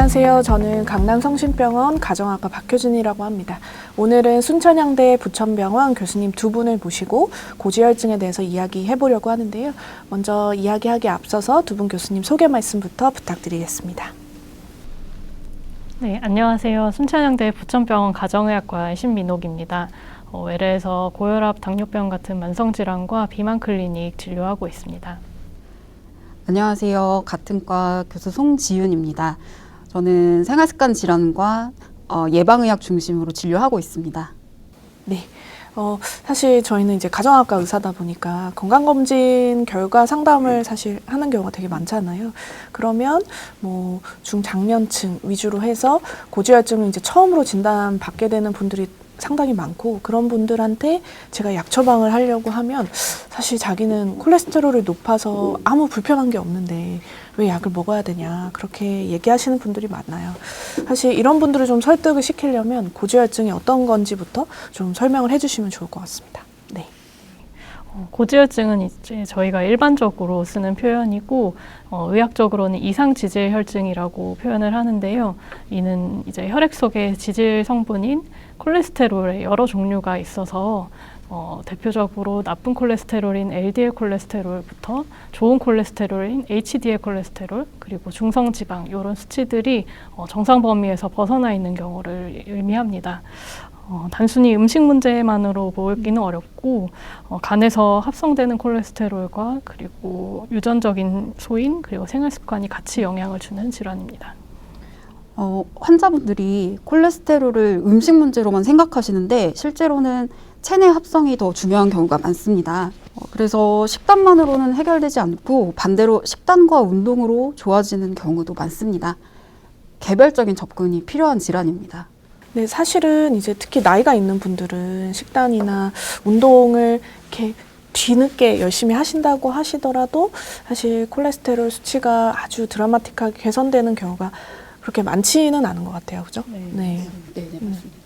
안녕하세요. 저는 강남성심병원 가정학과 박효진이라고 합니다. 오늘은 순천향대 부천병원 교수님 두 분을 모시고 고지혈증에 대해서 이야기해 보려고 하는데요. 먼저 이야기하기에 앞서서 두 분 교수님 소개 말씀부터 부탁드리겠습니다. 네, 안녕하세요. 순천향대 부천병원 가정의학과의 신민옥입니다. 외래에서 고혈압, 당뇨병 같은 만성질환과 비만 클리닉 진료하고 있습니다. 안녕하세요. 같은 과 교수 송지윤입니다. 저는 생활습관 질환과 예방의학 중심으로 진료하고 있습니다. 네. 사실 저희는 이제 가정학과 의사다 보니까 건강검진 결과 상담을 사실 하는 경우가 되게 많잖아요. 그러면 뭐 중장년층 위주로 해서 고지혈증을 이제 처음으로 진단받게 되는 분들이 상당히 많고, 그런 분들한테 제가 약 처방을 하려고 하면 사실 자기는 콜레스테롤이 높아서 아무 불편한 게 없는데 왜 약을 먹어야 되냐, 그렇게 얘기하시는 분들이 많아요. 사실 이런 분들을 좀 설득을 시키려면 고지혈증이 어떤 건지부터 좀 설명을 해주시면 좋을 것 같습니다. 네. 고지혈증은 이제 저희가 일반적으로 쓰는 표현이고, 의학적으로는 이상지질혈증이라고 표현을 하는데요. 이는 이제 혈액 속에 지질 성분인 콜레스테롤의 여러 종류가 있어서 대표적으로 나쁜 콜레스테롤인 LDL 콜레스테롤부터 좋은 콜레스테롤인 HDL 콜레스테롤, 그리고 중성지방, 이런 수치들이 정상 범위에서 벗어나 있는 경우를 의미합니다. 단순히 음식 문제만으로 보기는 어렵고, 간에서 합성되는 콜레스테롤과 그리고 유전적인 소인, 그리고 생활습관이 같이 영향을 주는 질환입니다. 환자분들이 콜레스테롤을 음식 문제로만 생각하시는데 실제로는 체내 합성이 더 중요한 경우가 많습니다. 그래서 식단만으로는 해결되지 않고 반대로 식단과 운동으로 좋아지는 경우도 많습니다. 개별적인 접근이 필요한 질환입니다. 네, 사실은 이제 특히 나이가 있는 분들은 식단이나 운동을 이렇게 뒤늦게 열심히 하신다고 하시더라도 사실 콜레스테롤 수치가 아주 드라마틱하게 개선되는 경우가 그렇게 많지는 않은 것 같아요. 그죠? 네. 네, 맞습니다.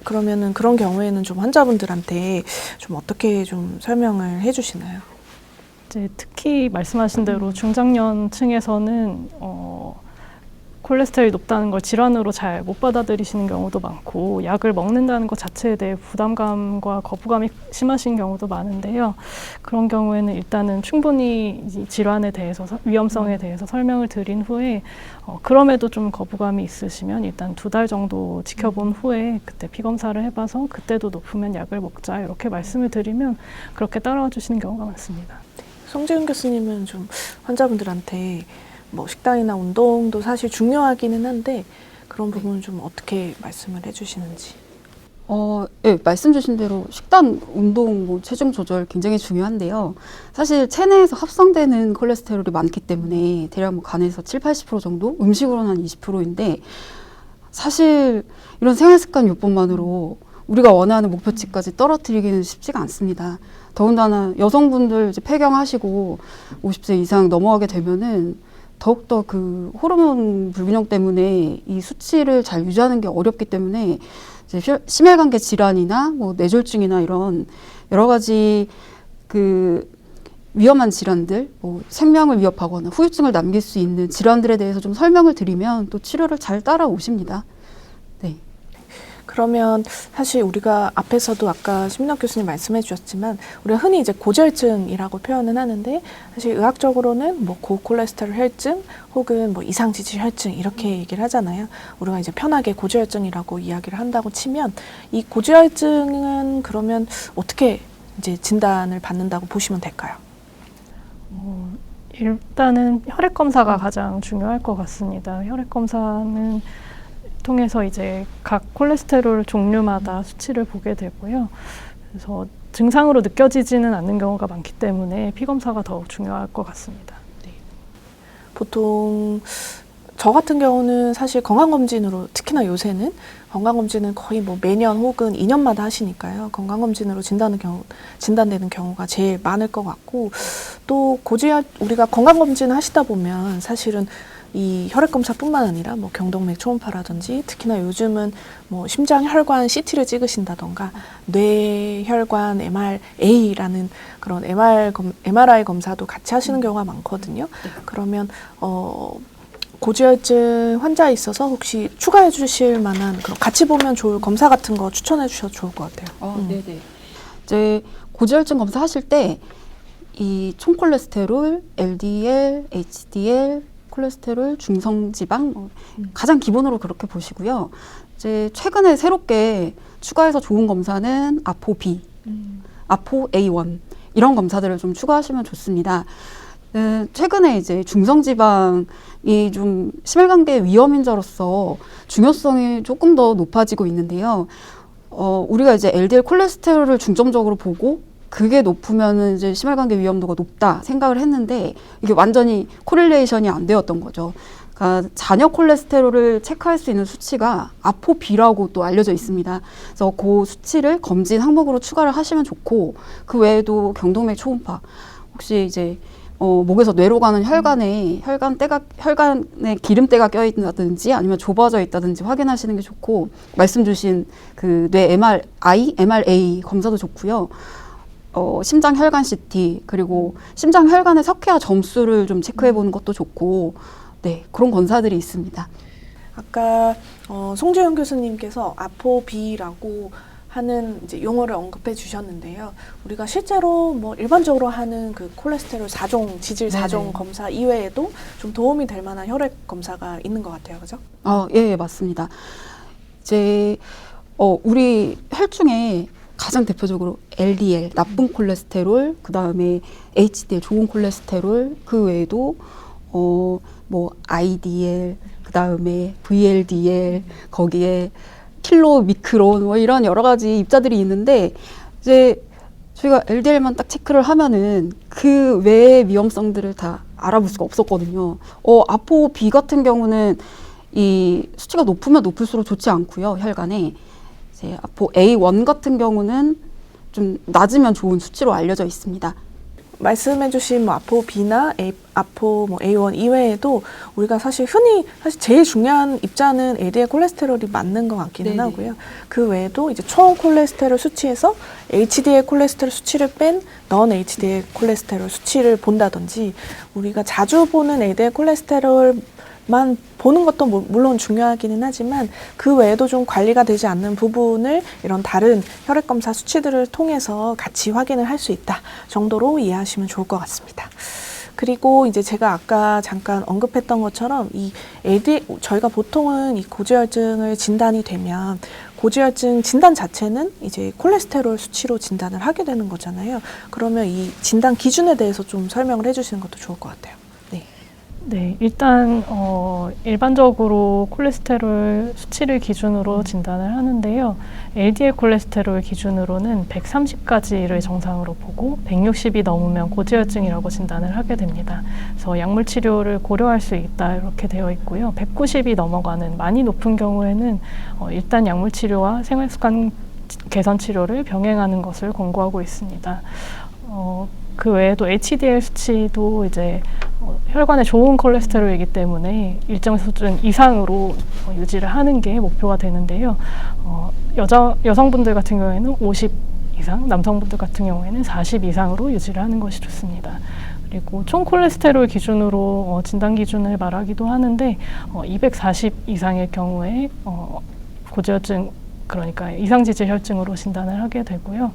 그러면은 그런 경우에는 좀 환자분들한테 좀 어떻게 좀 설명을 해주시나요? 이제 특히 말씀하신 대로 중장년층에서는 콜레스테롤이 높다는 걸 질환으로 잘 못 받아들이시는 경우도 많고, 약을 먹는다는 것 자체에 대해 부담감과 거부감이 심하신 경우도 많은데요. 그런 경우에는 일단은 충분히 이 질환에 대해서, 위험성에 대해서 설명을 드린 후에 그럼에도 좀 거부감이 있으시면 일단 2달 정도 지켜본 후에 그때 피검사를 해봐서 그때도 높으면 약을 먹자, 이렇게 말씀을 드리면 그렇게 따라와 주시는 경우가 많습니다. 송지윤 교수님은 좀 환자분들한테 뭐 식단이나 운동도 사실 중요하기는 한데 그런 부분은 좀 어떻게 말씀을 해주시는지. 네, 말씀 주신 대로 식단, 운동, 체중 조절 굉장히 중요한데요. 사실 체내에서 합성되는 콜레스테롤이 많기 때문에 대략 간에서 70-80% 정도, 음식으로는 한 20%인데 사실 이런 생활습관 요법만으로 우리가 원하는 목표치까지 떨어뜨리기는 쉽지가 않습니다. 더군다나 여성분들 이제 폐경하시고 50세 이상 넘어가게 되면은 더욱더 그 호르몬 불균형 때문에 이 수치를 잘 유지하는 게 어렵기 때문에 이제 심혈관계 질환이나 뭐 뇌졸중이나 이런 여러 가지 그 위험한 질환들, 뭐 생명을 위협하거나 후유증을 남길 수 있는 질환들에 대해서 좀 설명을 드리면 또 치료를 잘 따라오십니다. 네. 그러면 사실 우리가 앞에서도 아까 심민옥 교수님 말씀해 주셨지만 우리가 흔히 이제 고지혈증이라고 표현은 하는데 사실 의학적으로는 뭐 고콜레스테롤 혈증 혹은 뭐 이상지질 혈증 이렇게 얘기를 하잖아요. 우리가 이제 편하게 고지혈증이라고 이야기를 한다고 치면 이 고지혈증은 그러면 어떻게 이제 진단을 받는다고 보시면 될까요? 일단은 혈액 검사가 가장 중요할 것 같습니다. 혈액 검사는 통해서 이제 각 콜레스테롤 종류마다 수치를 보게 되고요. 그래서 증상으로 느껴지지는 않는 경우가 많기 때문에 피검사가 더욱 중요할 것 같습니다. 네. 보통 저 같은 경우는 사실 건강검진으로, 특히나 요새는 건강검진은 거의 뭐 매년 혹은 2년마다 하시니까요. 건강검진으로 진단되는 경우가 제일 많을 것 같고, 또 우리가 건강검진 하시다 보면 사실은 이 혈액검사뿐만 아니라 뭐 경동맥 초음파라든지 특히나 요즘은 뭐 심장 혈관 CT를 찍으신다던가 뇌혈관 MRA라는 그런 MRI 검사도 같이 하시는 경우가 많거든요. 그러면 고지혈증 환자에 있어서 혹시 추가해 주실 만한 그런 같이 보면 좋을 검사 같은 거 추천해 주셔도 좋을 것 같아요. 네네. 이제 고지혈증 검사 하실 때 이 총콜레스테롤, LDL, HDL, 콜레스테롤, 중성지방 가장 기본으로 그렇게 보시고요. 이제 최근에 새롭게 추가해서 좋은 검사는 아포B, 아포A1 이런 검사들을 좀 추가하시면 좋습니다. 최근에 이제 중성지방이 좀 심혈관계 위험인자로서 중요성이 조금 더 높아지고 있는데요. 우리가 이제 LDL 콜레스테롤을 중점적으로 보고 그게 높으면은 이제 심혈관계 위험도가 높다 생각을 했는데 이게 완전히 코릴레이션이 안 되었던 거죠. 그러니까 잔여 콜레스테롤을 체크할 수 있는 수치가 아포비라고 또 알려져 있습니다. 그래서 그 수치를 검진 항목으로 추가를 하시면 좋고 그 외에도 경동맥 초음파 혹시 이제 목에서 뇌로 가는 혈관에 기름때가 껴있다든지 아니면 좁아져 있다든지 확인하시는 게 좋고 말씀 주신 그 뇌 MRA 검사도 좋고요. 심장 혈관 CT 그리고 심장 혈관의 석회화 점수를 좀 체크해 보는 것도 좋고 네 그런 검사들이 있습니다. 아까 송지현 교수님께서 아포비라고 하는 이제 용어를 언급해 주셨는데요. 우리가 실제로 뭐 일반적으로 하는 그 콜레스테롤 4종, 지질 4종 검사 이외에도 좀 도움이 될 만한 혈액 검사가 있는 것 같아요. 그죠? 예, 맞습니다. 이제 우리 혈 중에 가장 대표적으로 LDL, 나쁜 콜레스테롤, 그 다음에 HDL, 좋은 콜레스테롤, 그 외에도 뭐 IDL, 그 다음에 VLDL, 거기에 킬로 미크론 뭐 이런 여러 가지 입자들이 있는데 이제 저희가 LDL만 딱 체크를 하면은 그 외의 위험성들을 다 알아볼 수가 없었거든요. 아포B 같은 경우는 이 수치가 높으면 높을수록 좋지 않고요. 혈관에 이제 아포A1 같은 경우는 좀 낮으면 좋은 수치로 알려져 있습니다. 말씀해주신 뭐 아포B나 아포 뭐 A1 이외에도 우리가 사실 흔히 제일 중요한 입자는 LDL 콜레스테롤이 맞는 것 같기는 네네. 하고요. 그 외에도 이제 총 콜레스테롤 수치에서 HDL 콜레스테롤 수치를 뺀 넌 HDL 콜레스테롤 수치를 본다든지 우리가 자주 보는 LDL 콜레스테롤만 보는 것도 물론 중요하기는 하지만 그 외에도 좀 관리가 되지 않는 부분을 이런 다른 혈액검사 수치들을 통해서 같이 확인을 할 수 있다 정도로 이해하시면 좋을 것 같습니다. 그리고 이제 제가 아까 잠깐 언급했던 것처럼 이 저희가 보통은 이 고지혈증을 진단이 되면 고지혈증 진단 자체는 이제 콜레스테롤 수치로 진단을 하게 되는 거잖아요. 그러면 이 진단 기준에 대해서 좀 설명을 해주시는 것도 좋을 것 같아요. 네, 일단 일반적으로 콜레스테롤 수치를 기준으로 진단을 하는데요. LDL 콜레스테롤 기준으로는 130까지를 정상으로 보고 160이 넘으면 고지혈증이라고 진단을 하게 됩니다. 그래서 약물 치료를 고려할 수 있다 이렇게 되어 있고요. 190이 넘어가는 많이 높은 경우에는 일단 약물 치료와 생활습관 개선 치료를 병행하는 것을 권고하고 있습니다. 그 외에도 HDL 수치도 이제 혈관에 좋은 콜레스테롤이기 때문에 일정 수준 이상으로 유지를 하는 게 목표가 되는데요. 여성분들 같은 경우에는 50 이상, 남성분들 같은 경우에는 40 이상으로 유지를 하는 것이 좋습니다. 그리고 총 콜레스테롤 기준으로 진단 기준을 말하기도 하는데 240 이상일 경우에 고지혈증 그러니까 이상지질혈증으로 진단을 하게 되고요.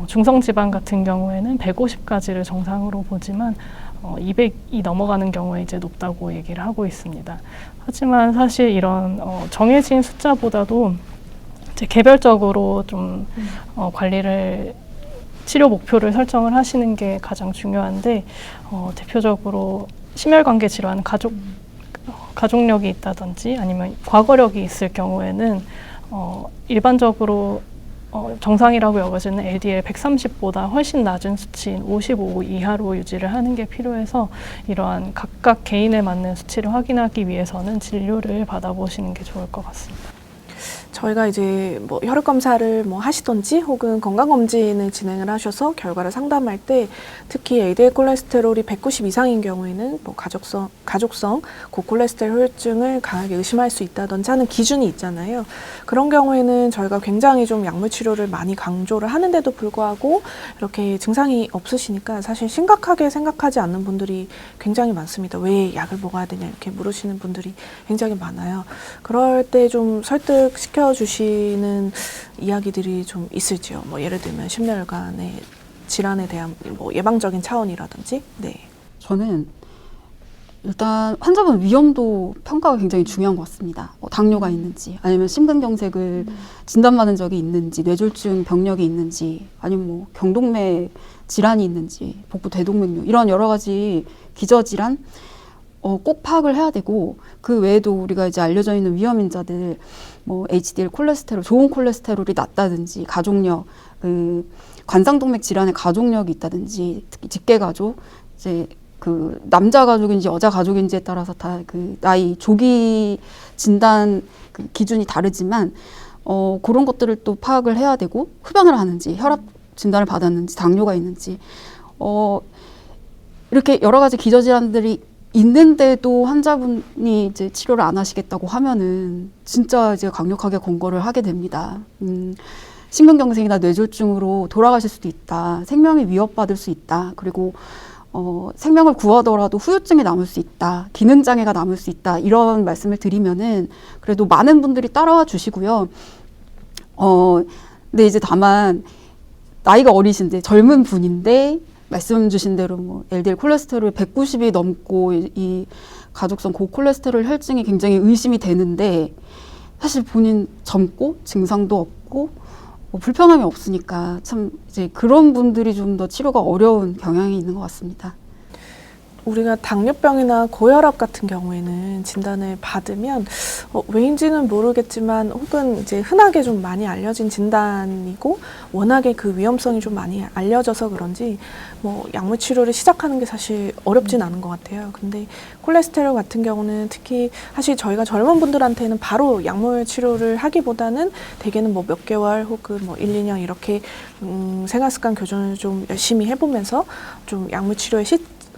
중성지방 같은 경우에는 150까지를 정상으로 보지만 200이 넘어가는 경우에 이제 높다고 얘기를 하고 있습니다. 하지만 사실 이런 정해진 숫자보다도 이제 개별적으로 좀 관리를 치료 목표를 설정을 하시는 게 가장 중요한데 대표적으로 심혈관계 질환 가족력이 있다든지 아니면 과거력이 있을 경우에는 일반적으로 정상이라고 여겨지는 LDL 130보다 훨씬 낮은 수치인 55 이하로 유지를 하는 게 필요해서 이러한 각각 개인에 맞는 수치를 확인하기 위해서는 진료를 받아보시는 게 좋을 것 같습니다. 저희가 이제 뭐 혈액 검사를 뭐 하시던지 혹은 건강 검진을 진행을 하셔서 결과를 상담할 때 특히 LDL 콜레스테롤이 190 이상인 경우에는 뭐 가족성 고콜레스테롤 혈증을 강하게 의심할 수 있다든지 하는 기준이 있잖아요. 그런 경우에는 저희가 굉장히 좀 약물 치료를 많이 강조를 하는데도 불구하고 이렇게 증상이 없으시니까 사실 심각하게 생각하지 않는 분들이 굉장히 많습니다. 왜 약을 먹어야 되냐 이렇게 물으시는 분들이 굉장히 많아요. 그럴 때 좀 설득시켜 주시는 이야기들이 좀 있을지요. 뭐 예를 들면 심혈관의 질환에 대한 뭐 예방적인 차원이라든지. 네. 저는 일단 환자분 위험도 평가가 굉장히 중요한 것 같습니다. 당뇨가 있는지, 아니면 심근경색을 진단받은 적이 있는지, 뇌졸중 병력이 있는지, 아니면 뭐 경동맥 질환이 있는지, 복부 대동맥류 이런 여러 가지 기저질환 꼭 파악을 해야 되고, 그 외에도 우리가 이제 알려져 있는 위험인자들, 뭐 HDL 콜레스테롤, 좋은 콜레스테롤이 낮다든지, 가족력, 그 관상동맥 질환의 가족력이 있다든지, 특히 직계가족, 이제 그 남자 가족인지 여자 가족인지에 따라서 다 그 나이 조기 진단 그 기준이 다르지만 그런 것들을 또 파악을 해야 되고, 흡연을 하는지, 혈압 진단을 받았는지, 당뇨가 있는지, 이렇게 여러 가지 기저질환들이 있는데도 환자분이 이제 치료를 안 하시겠다고 하면은 진짜 이제 강력하게 권고를 하게 됩니다. 심근경색이나 뇌졸중으로 돌아가실 수도 있다. 생명이 위협받을 수 있다. 그리고 생명을 구하더라도 후유증이 남을 수 있다. 기능장애가 남을 수 있다. 이런 말씀을 드리면은 그래도 많은 분들이 따라와 주시고요. 근데 이제 다만 나이가 어리신데 젊은 분인데 말씀 주신 대로 뭐 LDL 콜레스테롤 190이 넘고 이 가족성 고콜레스테롤 혈증이 굉장히 의심이 되는데 사실 본인 젊고 증상도 없고 불편함이 없으니까 참 이제 그런 분들이 좀 더 치료가 어려운 경향이 있는 것 같습니다. 우리가 당뇨병이나 고혈압 같은 경우에는 진단을 받으면 왜인지는 모르겠지만 혹은 이제 흔하게 좀 많이 알려진 진단이고 워낙에 그 위험성이 좀 많이 알려져서 그런지 뭐 약물 치료를 시작하는 게 사실 어렵진 않은 것 같아요. 근데 콜레스테롤 같은 경우는 특히 사실 저희가 젊은 분들한테는 바로 약물 치료를 하기보다는 대개는 뭐 몇 개월 혹은 뭐 1, 2년 이렇게 생활습관 교정을 좀 열심히 해보면서 좀 약물 치료의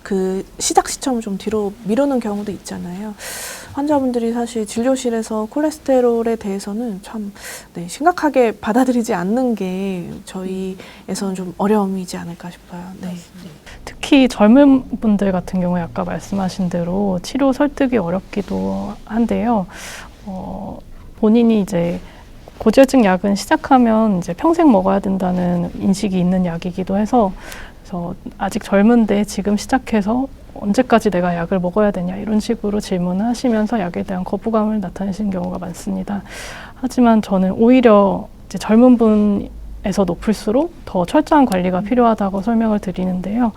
그 시작 시점을 좀 뒤로 미루는 경우도 있잖아요. 환자분들이 사실 진료실에서 콜레스테롤에 대해서는 참 심각하게 받아들이지 않는 게 저희에서는 좀 어려움이지 않을까 싶어요. 네. 특히 젊은 분들 같은 경우에 아까 말씀하신 대로 치료 설득이 어렵기도 한데요. 본인이 이제 고지혈증 약은 시작하면 이제 평생 먹어야 된다는 인식이 있는 약이기도 해서 그래서 아직 젊은데 지금 시작해서 언제까지 내가 약을 먹어야 되냐 이런 식으로 질문하시면서 약에 대한 거부감을 나타내시는 경우가 많습니다. 하지만 저는 오히려 이제 젊은 분에서 높을수록 더 철저한 관리가 필요하다고 설명을 드리는데요.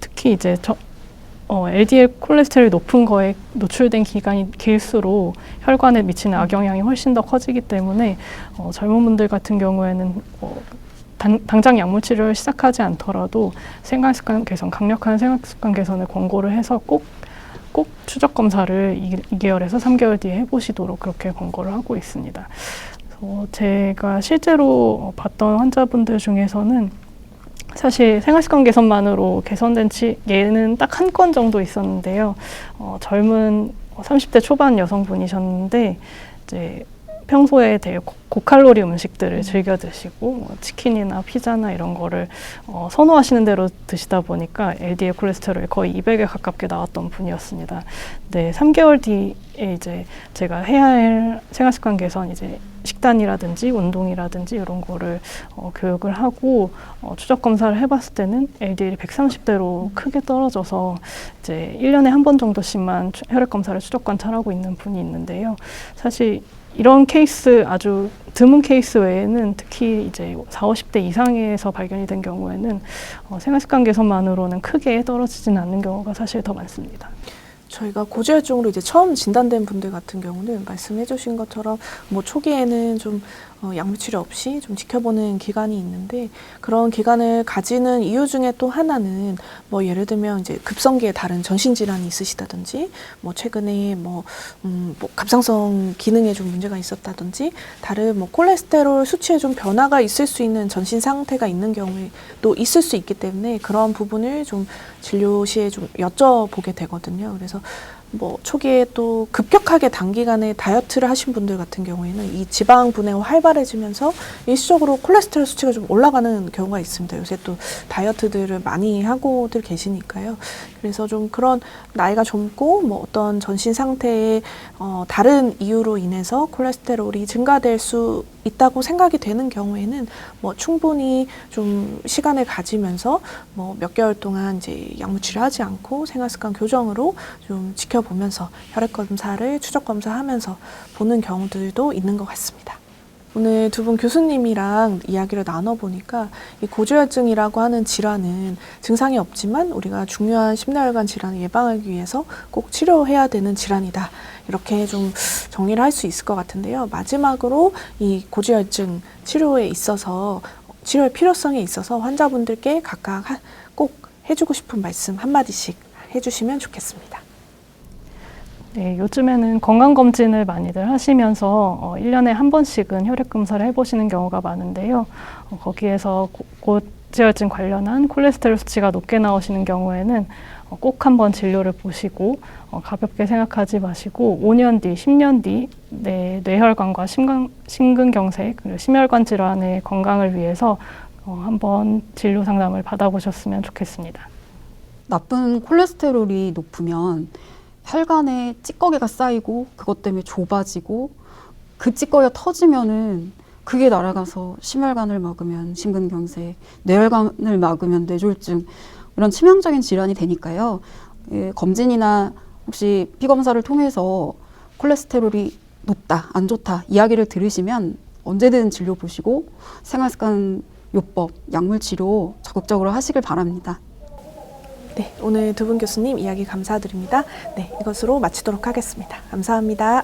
특히 이제 LDL 콜레스테롤이 높은 거에 노출된 기간이 길수록 혈관에 미치는 악영향이 훨씬 더 커지기 때문에 젊은 분들 같은 경우에는 당장 약물 치료를 시작하지 않더라도 생활습관 개선, 강력한 생활습관 개선을 권고를 해서 꼭 추적 검사를 2개월에서 3개월 뒤에 해보시도록 그렇게 권고를 하고 있습니다. 제가 실제로 봤던 환자분들 중에서는 사실 생활습관 개선만으로 개선된 예는 딱 한 건 정도 있었는데요. 젊은 30대 초반 여성분이셨는데 이제 평소에 되게 고칼로리 음식들을 즐겨 드시고 뭐 치킨이나 피자나 이런 거를 선호하시는 대로 드시다 보니까 LDL 콜레스테롤이 거의 200에 가깝게 나왔던 분이었습니다. 네, 3개월 뒤에 이제 제가 해야 할 생활습관 개선 이제 식단이라든지 운동이라든지 이런 거를 교육을 하고 추적 검사를 해봤을 때는 LDL이 130대로 크게 떨어져서 이제 1년에 한 번 정도씩만 혈액 검사를 추적 관찰하고 있는 분이 있는데요. 사실 이런 케이스 아주 드문 케이스 외에는 특히 이제 40, 50대 이상에서 발견이 된 경우에는 생활습관 개선만으로는 크게 떨어지진 않는 경우가 사실 더 많습니다. 저희가 고지혈증으로 이제 처음 진단된 분들 같은 경우는 말씀해주신 것처럼 뭐 초기에는 좀 약물 치료 없이 좀 지켜보는 기간이 있는데 그런 기간을 가지는 이유 중에 또 하나는 뭐 예를 들면 이제 급성기에 다른 전신 질환이 있으시다든지 뭐 최근에 뭐 갑상선 기능에 좀 문제가 있었다든지 다른 뭐 콜레스테롤 수치에 좀 변화가 있을 수 있는 전신 상태가 있는 경우에 또 있을 수 있기 때문에 그런 부분을 좀 진료 시에 좀 여쭤보게 되거든요. 그래서 뭐 초기에 또 급격하게 단기간에 다이어트를 하신 분들 같은 경우에는 이 지방 분해가 활발해지면서 일시적으로 콜레스테롤 수치가 좀 올라가는 경우가 있습니다. 요새 또 다이어트들을 많이 하고들 계시니까요. 그래서 좀 그런 나이가 젊고 뭐 어떤 전신 상태에 다른 이유로 인해서 콜레스테롤이 증가될 수 있다고 생각이 되는 경우에는 뭐 충분히 좀 시간을 가지면서 뭐 몇 개월 동안 이제 약물 치료하지 않고 생활습관 교정으로 좀 지켜보면서 혈액 검사를 추적 검사하면서 보는 경우들도 있는 것 같습니다. 오늘 두 분 교수님이랑 이야기를 나눠보니까 이 고지혈증이라고 하는 질환은 증상이 없지만 우리가 중요한 심뇌혈관 질환을 예방하기 위해서 꼭 치료해야 되는 질환이다. 이렇게 좀 정리를 할 수 있을 것 같은데요. 마지막으로 이 고지혈증 치료에 있어서 치료의 필요성에 있어서 환자분들께 각각 꼭 해주고 싶은 말씀 한마디씩 해주시면 좋겠습니다. 네, 요즘에는 건강검진을 많이들 하시면서 1년에 한 번씩은 혈액검사를 해보시는 경우가 많은데요. 거기에서 고지혈증 관련한 콜레스테롤 수치가 높게 나오시는 경우에는 꼭 한번 진료를 보시고 가볍게 생각하지 마시고 5년 뒤, 10년 뒤 뇌혈관과 심근경색, 그리고 심혈관 질환의 건강을 위해서 한번 진료 상담을 받아보셨으면 좋겠습니다. 나쁜 콜레스테롤이 높으면 혈관에 찌꺼기가 쌓이고 그것 때문에 좁아지고 그 찌꺼기가 터지면은 그게 날아가서 심혈관을 막으면 심근경색, 뇌혈관을 막으면 뇌졸중 이런 치명적인 질환이 되니까요. 검진이나 혹시 피검사를 통해서 콜레스테롤이 높다, 안 좋다 이야기를 들으시면 언제든 진료 보시고 생활습관 요법, 약물 치료 적극적으로 하시길 바랍니다. 네, 오늘 두 분 교수님 이야기 감사드립니다. 네, 이것으로 마치도록 하겠습니다. 감사합니다.